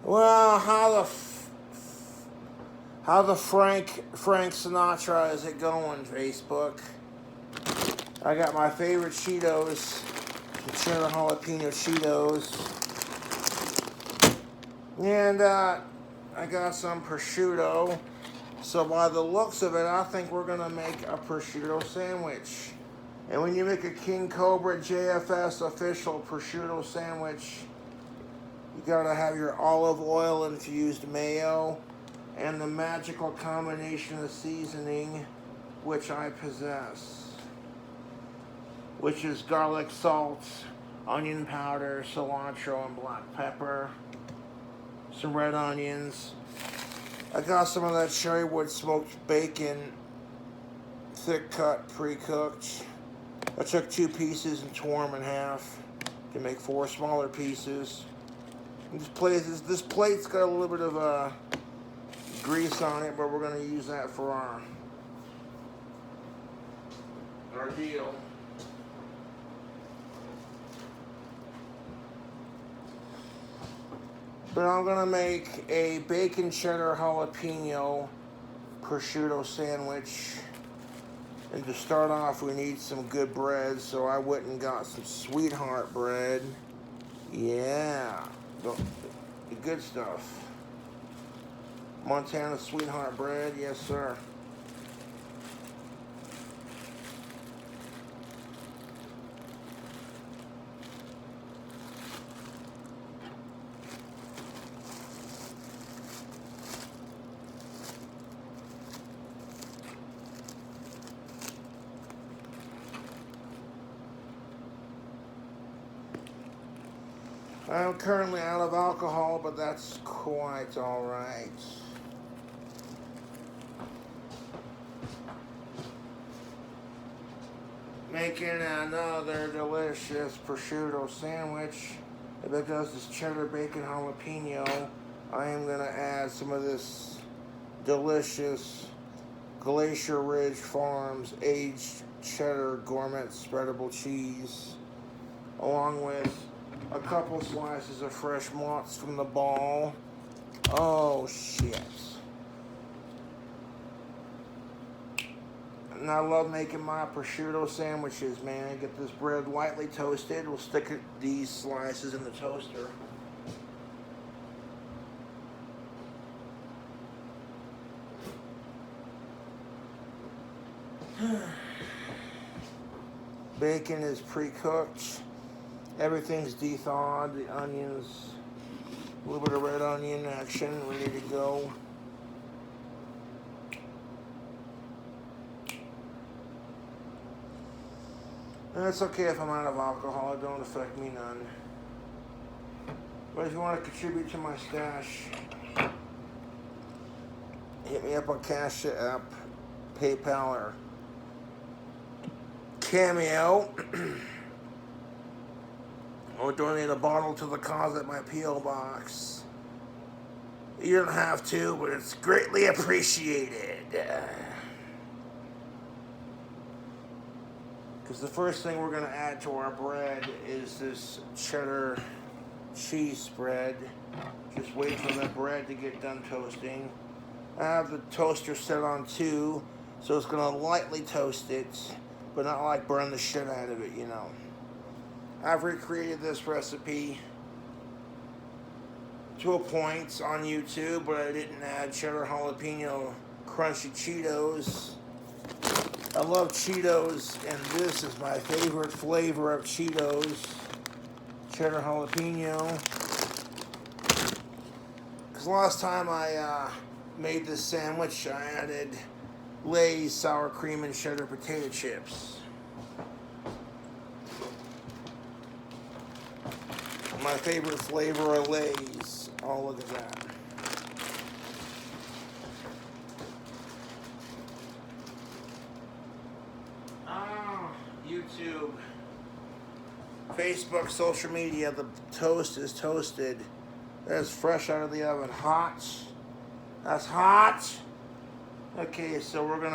Well, how the Frank Sinatra is it going, Facebook? I got my favorite Cheetos, some cheddar jalapeno Cheetos, and I got some prosciutto. So by the looks of it, I think we're gonna make a prosciutto sandwich. And when you make a King Cobra JFS official prosciutto sandwich, you gotta have your olive oil infused mayo and the magical combination of seasoning, which I possess, which is garlic salt, onion powder, cilantro, and black pepper, some red onions. I got some of that cherrywood smoked bacon, thick cut, pre-cooked. I took 2 pieces and tore them in half to make 4 smaller pieces. And this plate's got a little bit of grease on it, but we're going to use that for our deal. But I'm going to make a bacon cheddar jalapeno prosciutto sandwich. And to start off, we need some good bread, so I went and got some Sweetheart bread. Yeah, the good stuff. Montana Sweetheart bread, yes sir. I'm currently out of alcohol, but that's quite all right. Making another delicious prosciutto sandwich. Because this cheddar bacon jalapeno, I am going to add some of this delicious Glacier Ridge Farms aged cheddar gourmet spreadable cheese, along with a couple slices of fresh mozz from the ball. Oh shit. And I love making my prosciutto sandwiches, man. Get this bread lightly toasted. We'll stick these slices in the toaster. Bacon is pre-cooked. Everything's de-thawed. The onions, a little bit of red onion action, ready to go. And it's okay if I'm out of alcohol, it don't affect me none. But if you want to contribute to my stash, hit me up on CashApp, PayPal, or Cameo. Or donate a bottle to the cause at my P.O. box. You don't have to, but it's greatly appreciated. Because the first thing we're going to add to our bread is this cheddar cheese spread. Just wait for the bread to get done toasting. I have the toaster set on 2, so it's going to lightly toast it, but not like burn the shit out of it, you know. I've recreated this recipe to a point on YouTube, but I didn't add cheddar jalapeno crunchy Cheetos. I love Cheetos, and this is my favorite flavor of Cheetos, cheddar jalapeno. Because last time I made this sandwich, I added Lay's sour cream and cheddar potato chips. My favorite flavor of Lay's. Oh, look at that. YouTube, Facebook, social media, the toast is toasted. That's fresh out of the oven. Hot. That's hot. Okay, so we're going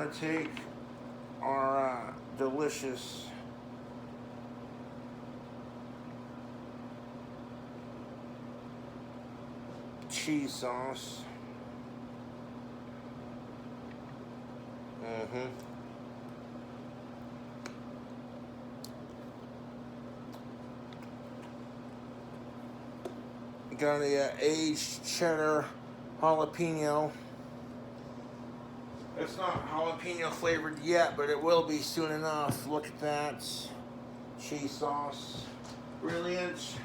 to take our delicious cheese sauce. Got a aged cheddar jalapeno. It's not jalapeno flavored yet, but it will be soon enough. Look at that. Cheese sauce. Brilliant.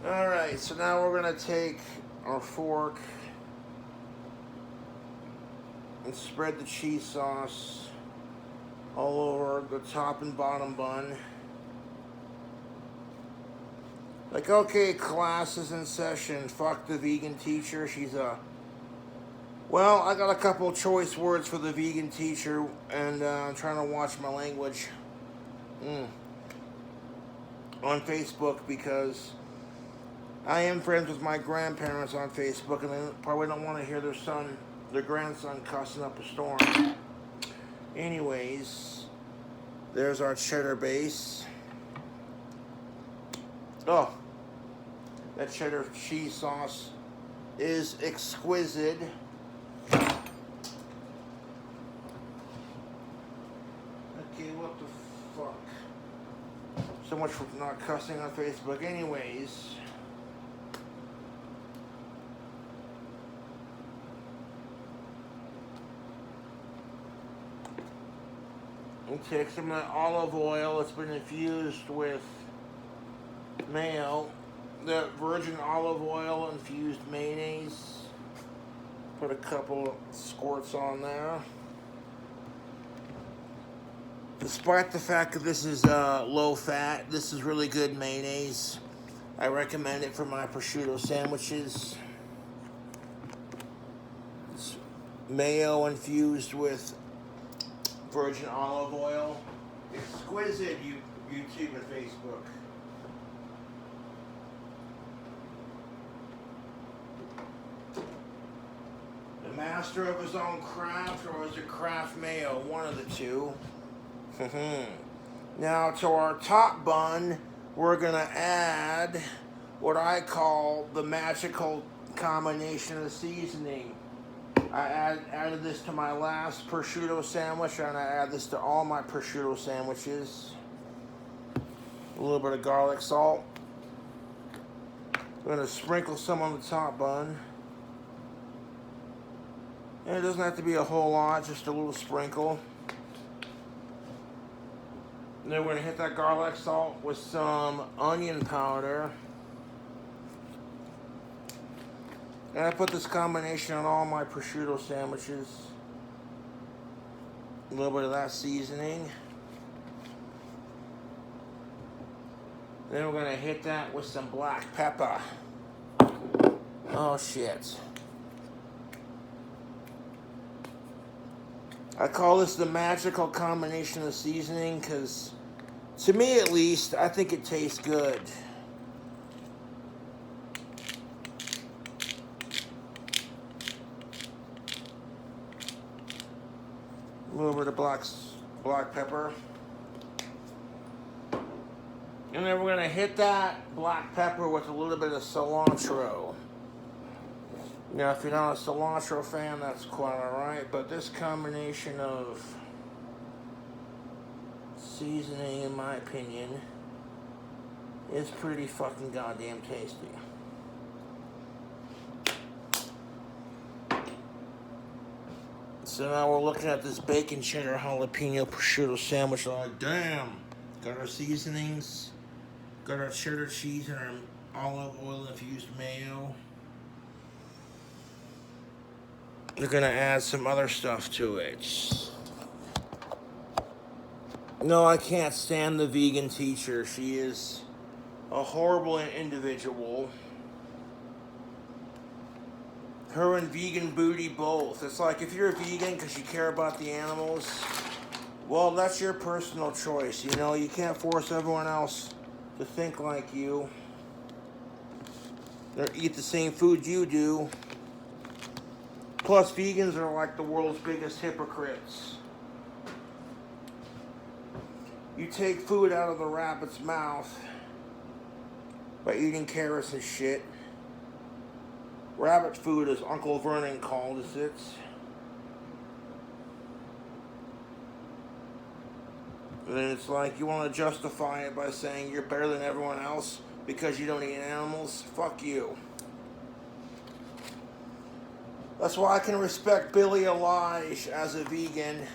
Alright, so now we're going to take our fork and spread the cheese sauce all over the top and bottom bun. Like, okay, class is in session. Fuck the vegan teacher. She's a... Well, I got a couple choice words for the vegan teacher, and I'm trying to watch my language on Facebook, because I am friends with my grandparents on Facebook, and they probably don't want to hear their grandson cussing up a storm. Anyways, there's our cheddar base. Oh, that cheddar cheese sauce is exquisite. Okay, what the fuck? So much for not cussing on Facebook. Anyways, we'll take some of that olive oil. It's been infused with mayo. The virgin olive oil infused mayonnaise. Put a couple squirts on there. Despite the fact that this is low fat, this is really good mayonnaise. I recommend it for my prosciutto sandwiches. It's mayo infused with virgin olive oil. Exquisite, YouTube and Facebook. Master of his own craft, or is it craft mayo? One of the two. Now to our top bun, we're gonna add what I call the magical combination of seasoning. I added this to my last prosciutto sandwich, and I add this to all my prosciutto sandwiches. A little bit of garlic salt. I'm gonna sprinkle some on the top bun. And it doesn't have to be a whole lot, just a little sprinkle. And then we're going to hit that garlic salt with some onion powder. And I put this combination on all my prosciutto sandwiches. A little bit of that seasoning. Then we're going to hit that with some black pepper. Oh shit. I call this the magical combination of seasoning because, to me at least, I think it tastes good. A little bit of black pepper. And then we're going to hit that black pepper with a little bit of cilantro. Now, if you're not a cilantro fan, that's quite alright, but this combination of seasoning, in my opinion, is pretty fucking goddamn tasty. So now we're looking at this bacon cheddar jalapeno prosciutto sandwich. Like, damn! Got our seasonings, got our cheddar cheese and our olive oil infused mayo. They're gonna add some other stuff to it. No, I can't stand the vegan teacher. She is a horrible individual. Her and vegan booty both. It's like, if you're a vegan because you care about the animals, well, that's your personal choice. You know, you can't force everyone else to think like you or eat the same food you do. Plus, vegans are like the world's biggest hypocrites. You take food out of the rabbit's mouth by eating carrots and shit. Rabbit food, as Uncle Vernon called it. And it's like you want to justify it by saying you're better than everyone else because you don't eat animals. Fuck you. That's why I can respect Billie Eilish as a vegan.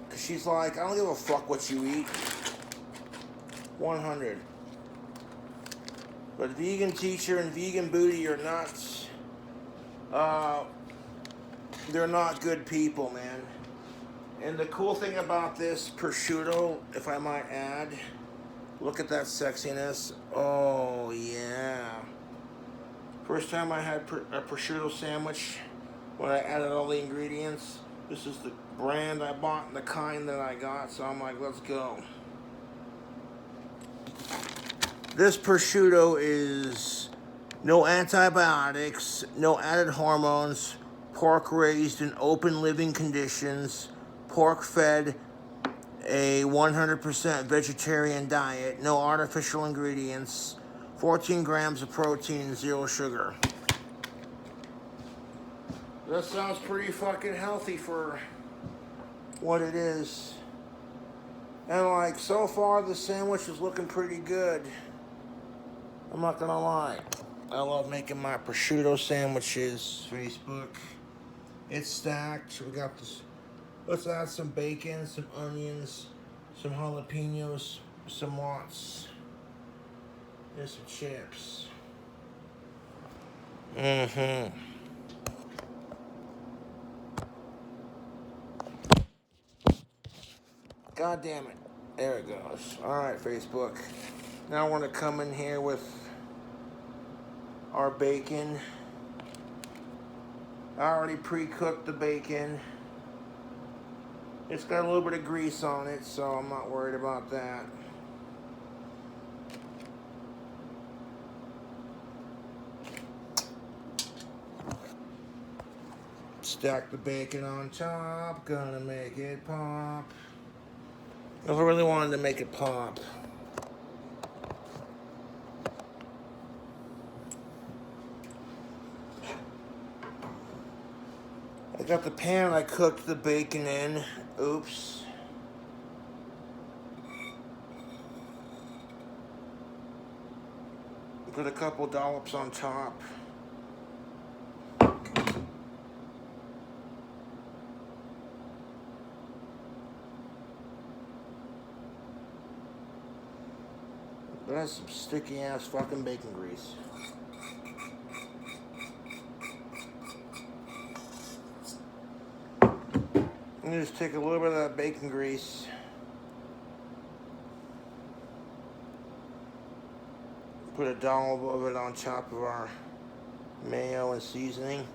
Because she's like, I don't give a fuck what you eat. 100. But vegan teacher and vegan booty are nuts. They're not good people, man. And the cool thing about this prosciutto, if I might add, look at that sexiness. Oh, yeah. First time I had a prosciutto sandwich when I added all the ingredients. This is the brand I bought and the kind that I got, so I'm like, let's go. This prosciutto is no antibiotics, no added hormones, pork raised in open living conditions, pork fed a 100% vegetarian diet, no artificial ingredients, 14 grams of protein, 0 sugar. That sounds pretty fucking healthy for what it is. And like, so far the sandwich is looking pretty good. I'm not gonna lie. I love making my prosciutto sandwiches. Facebook. It's stacked. We got this. Let's add some bacon, some onions, some jalapenos, some lots, and some chips. God damn it. There it goes. Alright, Facebook. Now we're going to come in here with our bacon. I already pre-cooked the bacon. It's got a little bit of grease on it, so I'm not worried about that. Stack the bacon on top. Gonna make it pop. If I really wanted to make it pop. I got the pan I cooked the bacon in. Oops. Put a couple dollops on top. That's some sticky ass fucking bacon grease. I'm gonna just take a little bit of that bacon grease. Put a dollop of it on top of our mayo and seasoning.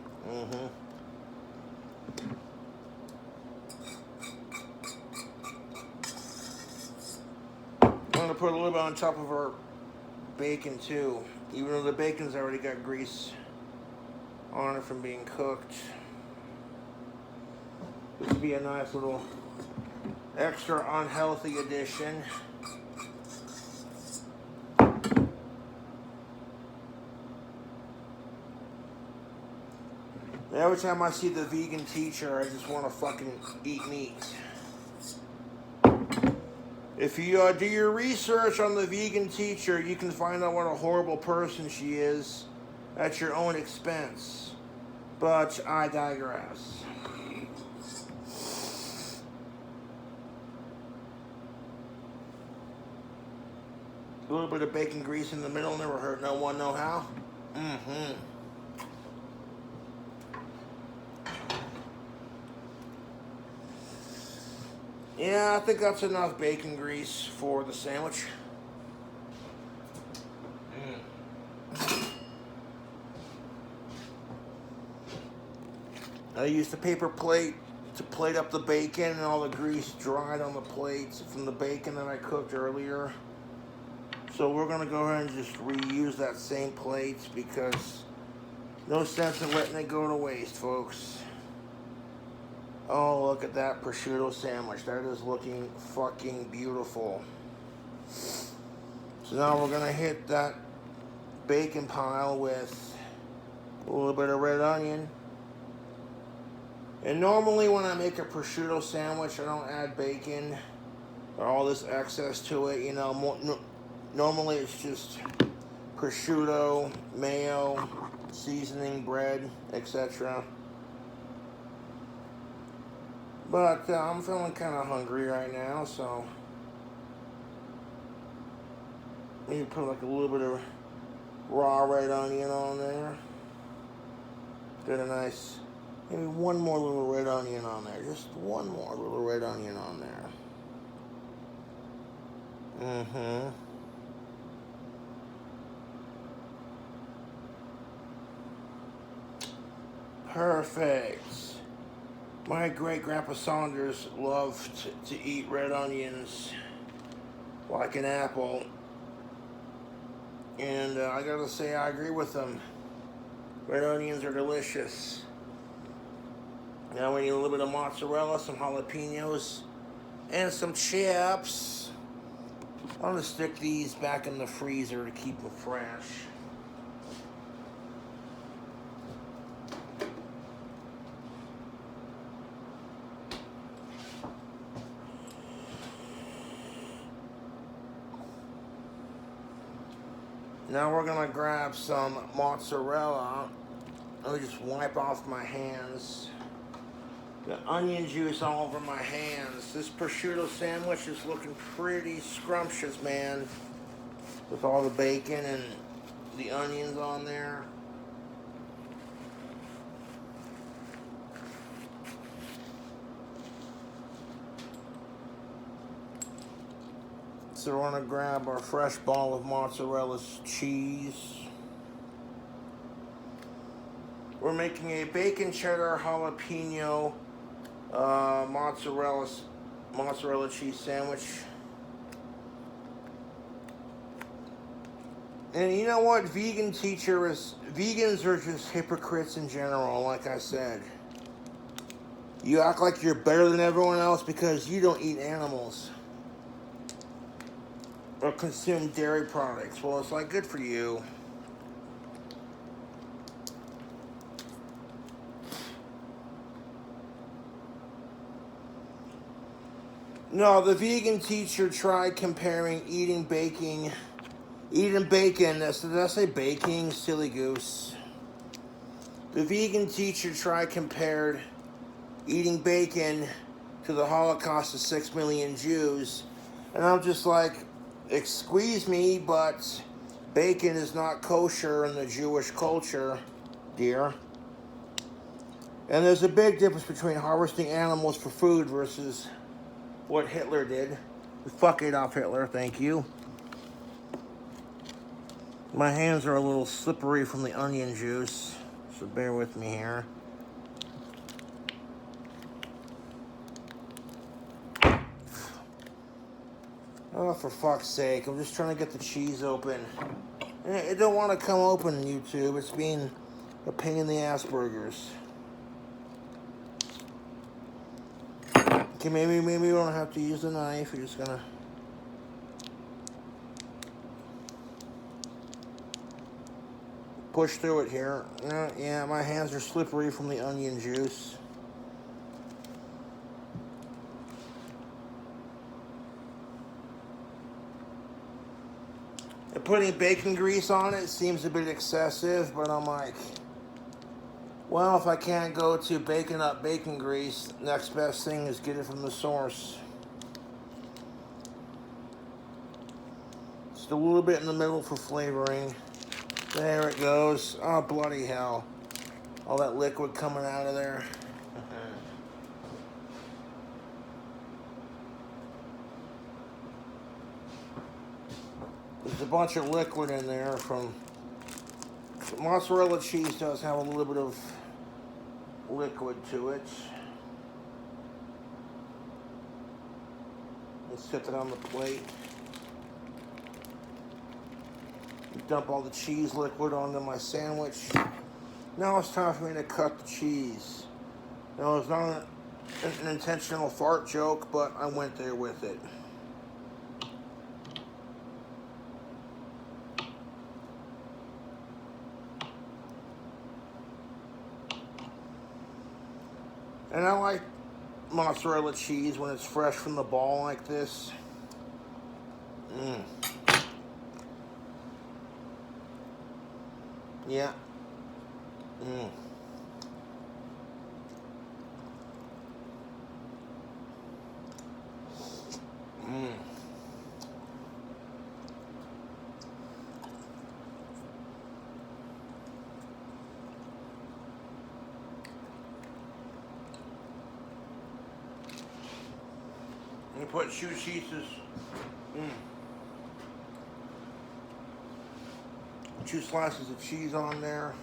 I'm gonna put a little bit on top of our bacon too, even though the bacon's already got grease on it from being cooked. This would be a nice little extra unhealthy addition. Every time I see the vegan teacher, I just want to fucking eat meat. If you do your research on the vegan teacher, you can find out what a horrible person she is at your own expense. But I digress. A little bit of bacon grease in the middle never hurt no one, no how. Yeah, I think that's enough bacon grease for the sandwich. I used a paper plate to plate up the bacon, and all the grease dried on the plates from the bacon that I cooked earlier. So we're going to go ahead and just reuse that same plate because no sense in letting it go to waste, folks. Oh, look at that prosciutto sandwich. That is looking fucking beautiful. So now we're gonna hit that bacon pile with a little bit of red onion. And normally when I make a prosciutto sandwich, I don't add bacon or all this excess to it. You know, normally it's just prosciutto, mayo, seasoning, bread, etc. But I'm feeling kind of hungry right now, so maybe put like a little bit of raw red onion on there. Get a nice, maybe one more little red onion on there. Just one more little red onion on there. Perfect. My great-grandpa Saunders loved to eat red onions like an apple. And I gotta say, I agree with him. Red onions are delicious. Now we need a little bit of mozzarella, some jalapenos, and some chips. I'm gonna stick these back in the freezer to keep them fresh. Now we're gonna grab some mozzarella. Let me just wipe off my hands. The onion juice all over my hands. This prosciutto sandwich is looking pretty scrumptious, man. With all the bacon and the onions on there. So we're gonna grab our fresh ball of mozzarella cheese. We're making a bacon cheddar jalapeno mozzarella cheese sandwich. And you know what? Vegans are just hypocrites in general, like I said. You act like you're better than everyone else because you don't eat animals or consume dairy products. Well, it's like, good for you. No, the vegan teacher tried comparing eating bacon, did I say baking? Silly goose. The vegan teacher compared eating bacon to the Holocaust of 6 million Jews. And I'm just like, excuse me, but bacon is not kosher in the Jewish culture, dear. And there's a big difference between harvesting animals for food versus what Hitler did. Fuck Adolf Hitler, thank you. My hands are a little slippery from the onion juice, so bear with me here. Oh, for fuck's sake, I'm just trying to get the cheese open. It don't want to come open, YouTube. It's being a pain in the ass burgers. Okay, maybe we don't have to use the knife. We're just gonna... push through it here. Yeah, my hands are slippery from the onion juice. And putting bacon grease on it seems a bit excessive, but I'm like, well, if I can't go to baking up bacon grease, next best thing is get it from the source. Just a little bit in the middle for flavoring. There it goes. Oh, bloody hell. All that liquid coming out of there. There's a bunch of liquid in there from... mozzarella cheese does have a little bit of liquid to it. Let's set that on the plate. Dump all the cheese liquid onto my sandwich. Now it's time for me to cut the cheese. Now an intentional fart joke, but I went there with it. And I like mozzarella cheese when it's fresh from the ball like this. Yeah. You put two cheeses. Two slices of cheese on there.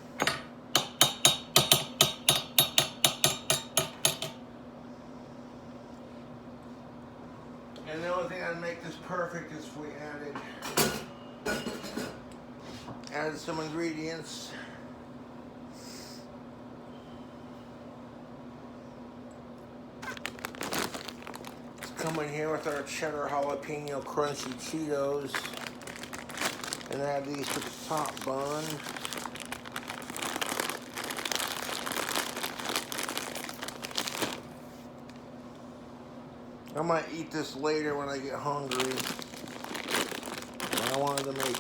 And the only thing that'd make this perfect is if we added some ingredients. Let's come in here with our cheddar jalapeno crunchy Cheetos and add these to the top bun. I might eat this later when I get hungry. I wanted to make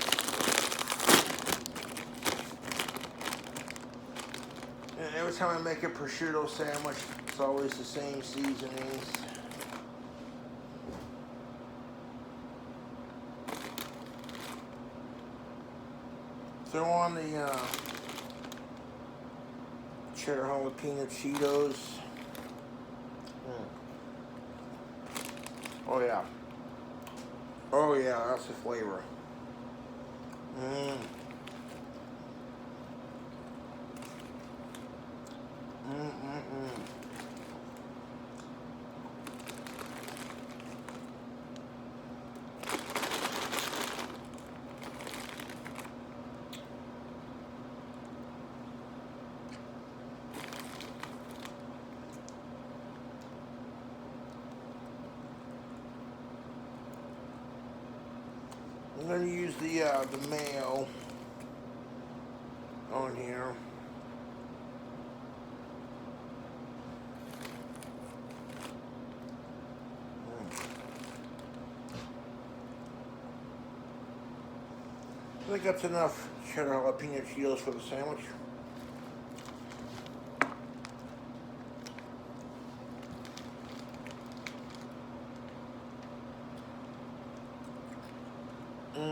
every time I make a prosciutto sandwich, it's always the same seasonings. Throw on the cheddar jalapeno Cheetos. Oh yeah. Oh yeah, that's the flavor. I'm going to use the mayo on here. I think that's enough cheddar jalapeno Cheetos for the sandwich. I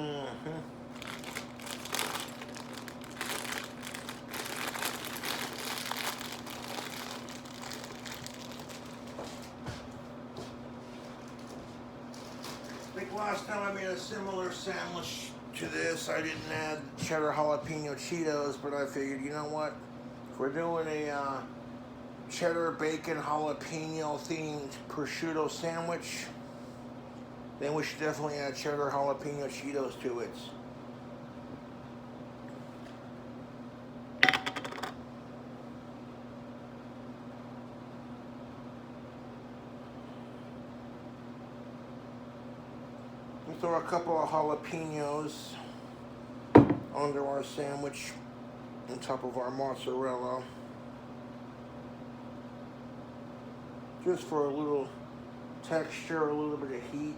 think last time I made a similar sandwich to this, I didn't add cheddar jalapeno Cheetos, but I figured, you know what? If we're doing a cheddar bacon jalapeno themed prosciutto sandwich, then we should definitely add cheddar jalapeno Cheetos to it. We'll throw a couple of jalapenos onto our sandwich on top of our mozzarella, just for a little texture, a little bit of heat.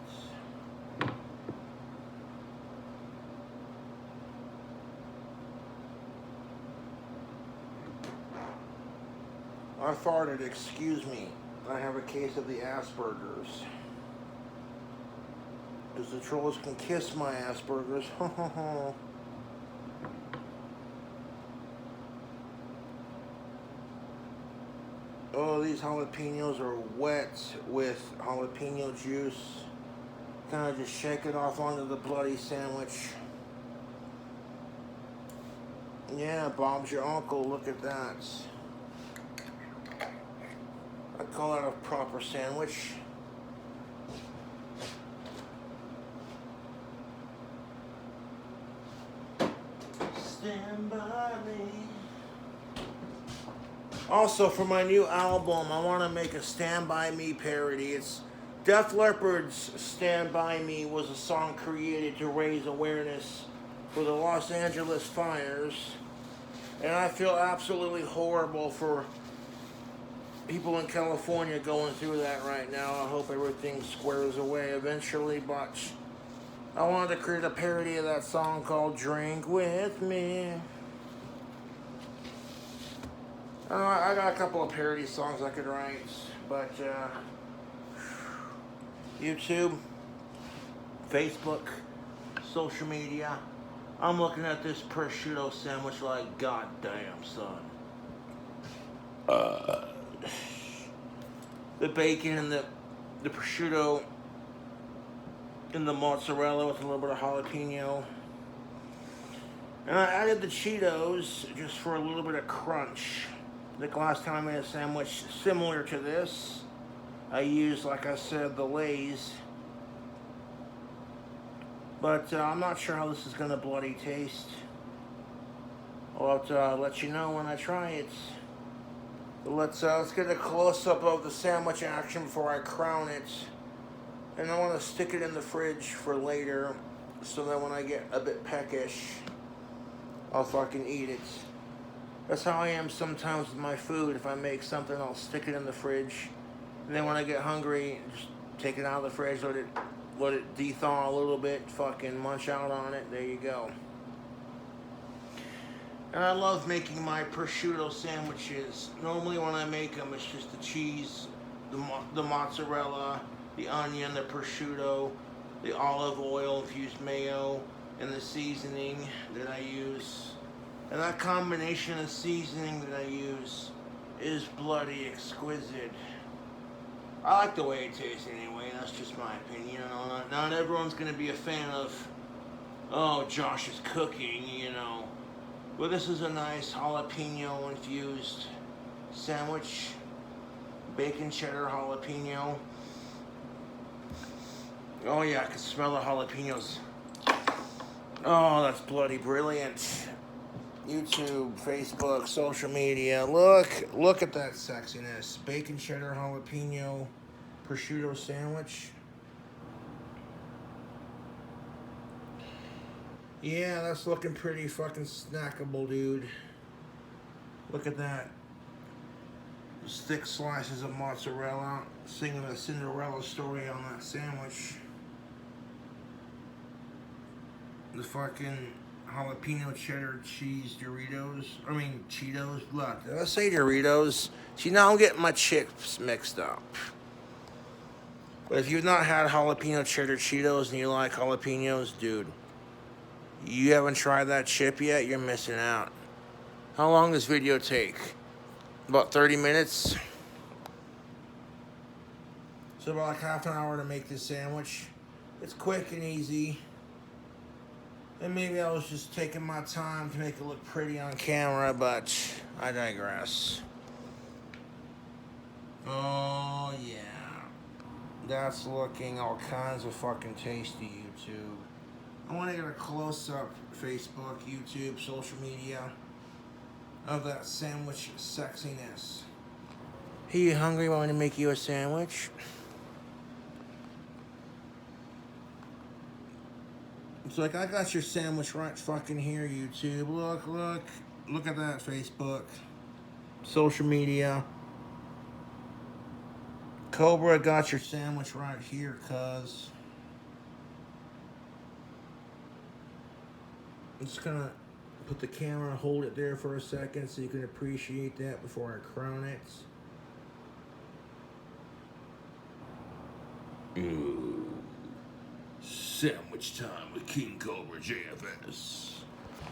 I farted, excuse me. I have a case of the Asperger's. Because the trolls can kiss my Asperger's. Oh, these jalapenos are wet with jalapeno juice. Kind of just shake it off onto the bloody sandwich. Yeah, Bob's your uncle, look at that. I call that a proper sandwich. Stand by me. Also, for my new album, I want to make a Stand By Me parody. It's Def Leppard's Stand By Me was a song created to raise awareness for the Los Angeles fires. And I feel absolutely horrible for people in California going through that right now. I hope everything squares away eventually, but I wanted to create a parody of that song called Drink With Me. I got a couple of parody songs I could write, but YouTube, Facebook, social media, I'm looking at this prosciutto sandwich like, goddamn, son. The bacon and the prosciutto and the mozzarella with a little bit of jalapeno. And I added the Cheetos just for a little bit of crunch. The last time I made a sandwich similar to this, I used, like I said, the Lay's. But I'm not sure how this is going to bloody taste. I'll have to let you know when I try it. But let's get a close-up of the sandwich action before I crown it. And I want to stick it in the fridge for later, so that when I get a bit peckish, I'll fucking eat it. That's how I am sometimes with my food. If I make something, I'll stick it in the fridge. And then when I get hungry, just take it out of the fridge, let it de-thaw a little bit, fucking munch out on it. There you go. And I love making my prosciutto sandwiches. Normally when I make them, it's just the cheese, the mozzarella, the onion, the prosciutto, the olive oil infused mayo, and the seasoning that I use. And that combination of seasoning that I use is bloody exquisite. I like the way it tastes anyway, that's just my opinion. You know, not everyone's going to be a fan of, oh, Josh is cooking, you know. But this is a nice jalapeno infused sandwich. Bacon cheddar jalapeno. Oh yeah, I can smell the jalapenos. Oh, that's bloody brilliant. YouTube, Facebook, social media. Look at that sexiness. Bacon cheddar jalapeno prosciutto sandwich. Yeah, that's looking pretty fucking snackable, dude. Look at that. Those thick slices of mozzarella, singing a Cinderella story on that sandwich. The fucking jalapeno cheddar cheese Doritos. I mean, Cheetos. Look, did I say Doritos? See, now I'm getting my chips mixed up. But if you've not had jalapeno cheddar Cheetos and you like jalapenos, dude, you haven't tried that chip yet, you're missing out. How long does this video take? About 30 minutes? So about like half an hour to make this sandwich. It's quick and easy. And maybe I was just taking my time to make it look pretty on camera, but I digress. Oh, yeah. That's looking all kinds of fucking tasty, YouTube. I want to get a close-up, Facebook, YouTube, social media, of that sandwich sexiness. Hey, you hungry? Want me to make you a sandwich? It's like, I got your sandwich right fucking here, YouTube. Look at that, Facebook. Social media. Cobra got your sandwich right here, cuz. I'm just gonna put the camera, hold it there for a second so you can appreciate that before I crown it. Ooh. Sandwich time with King Cobra JFS.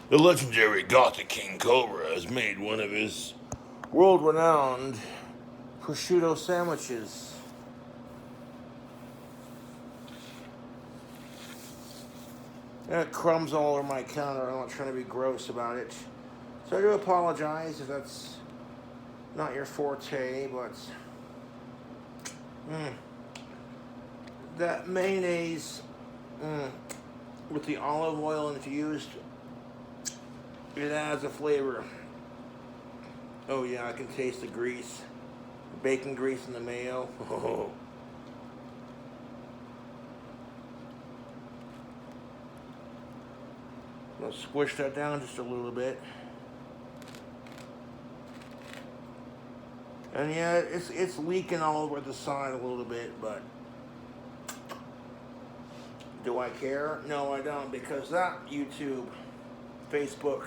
The legendary Gothic King Cobra has made one of his world-renowned prosciutto sandwiches. And crumbs all over my counter. I'm not trying to be gross about it. So I do apologize if that's not your forte, but that mayonnaise with the olive oil infused, it adds a flavor. Oh yeah, I can taste the grease. Bacon grease in the mayo. Oh. I'll squish that down just a little bit. And yeah, it's leaking all over the side a little bit, but do I care? No, I don't, because that YouTube, Facebook,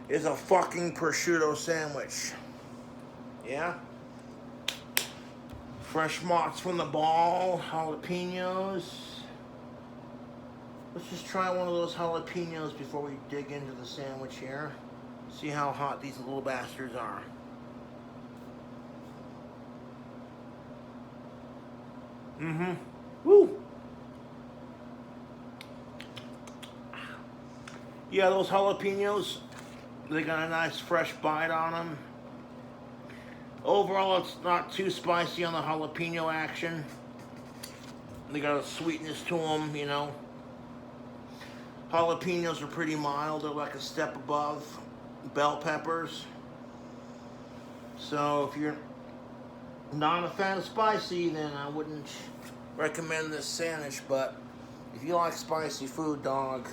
is a fucking prosciutto sandwich. Yeah? Fresh mozz from the ball, jalapenos. Let's just try one of those jalapenos before we dig into the sandwich here. See how hot these little bastards are. Mm-hmm. Woo! Yeah, those jalapenos, they got a nice fresh bite on them. Overall, it's not too spicy on the jalapeno action. They got a sweetness to them, you know. Jalapenos are pretty mild. They're like a step above bell peppers. So if you're not a fan of spicy, then I wouldn't recommend this sandwich. But if you like spicy food, dog.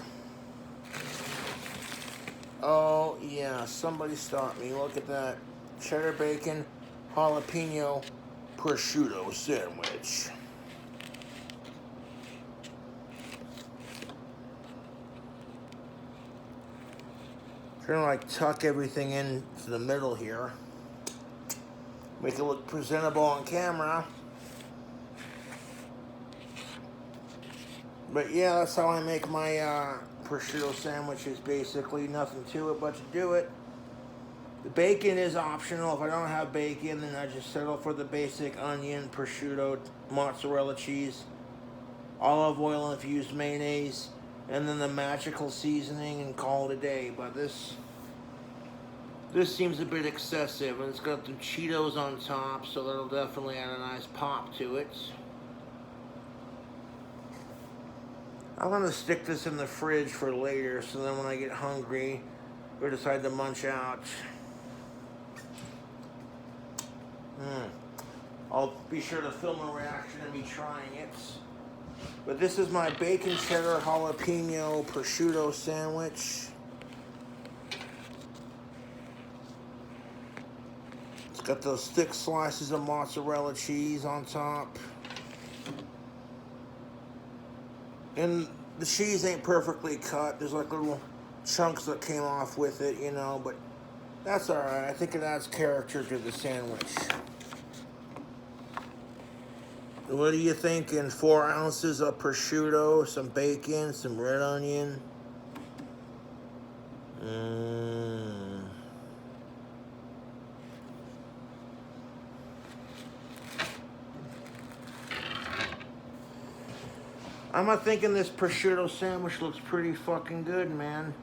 Oh yeah, somebody stop me. Look at that. Cheddar bacon, jalapeno, prosciutto sandwich. Trying to like tuck everything into the middle here. Make it look presentable on camera. But yeah, that's how I make my prosciutto sandwiches, basically. Nothing to it but to do it. The bacon is optional. If I don't have bacon, then I just settle for the basic onion, prosciutto, mozzarella cheese, olive oil infused mayonnaise, and then the magical seasoning, and call it a day. But this seems a bit excessive, and it's got the Cheetos on top, so that'll definitely add a nice pop to it. I'm gonna stick this in the fridge for later, so then when I get hungry or decide to munch out, I'll be sure to film a reaction and be trying it. But this is my bacon cheddar jalapeno prosciutto sandwich. It's got those thick slices of mozzarella cheese on top. And the cheese ain't perfectly cut. There's like little chunks that came off with it, you know, but that's alright. I think it adds character to the sandwich. What are you thinking? 4 ounces of prosciutto, some bacon, some red onion. I'm thinking this prosciutto sandwich looks pretty fucking good, man.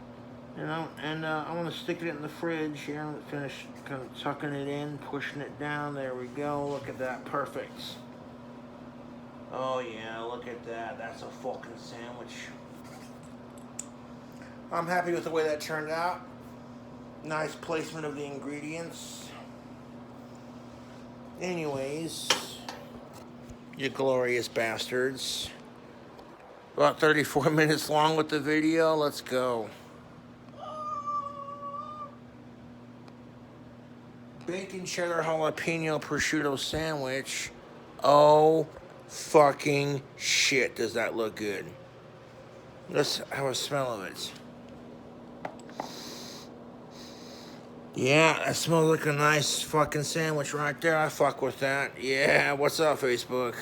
You know, and I want to stick it in the fridge here and finish kind of tucking it in, pushing it down. There we go. Look at that. Perfect. Oh yeah, look at that. That's a fucking sandwich. I'm happy with the way that turned out. Nice placement of the ingredients. Anyways, you glorious bastards. About 34 minutes long with the video. Let's go. Bacon cheddar jalapeno prosciutto sandwich. Oh fucking shit, does that look good. Let's have a smell of it. Yeah, that smells like a nice fucking sandwich right there. I fuck with that. Yeah, what's up, Facebook?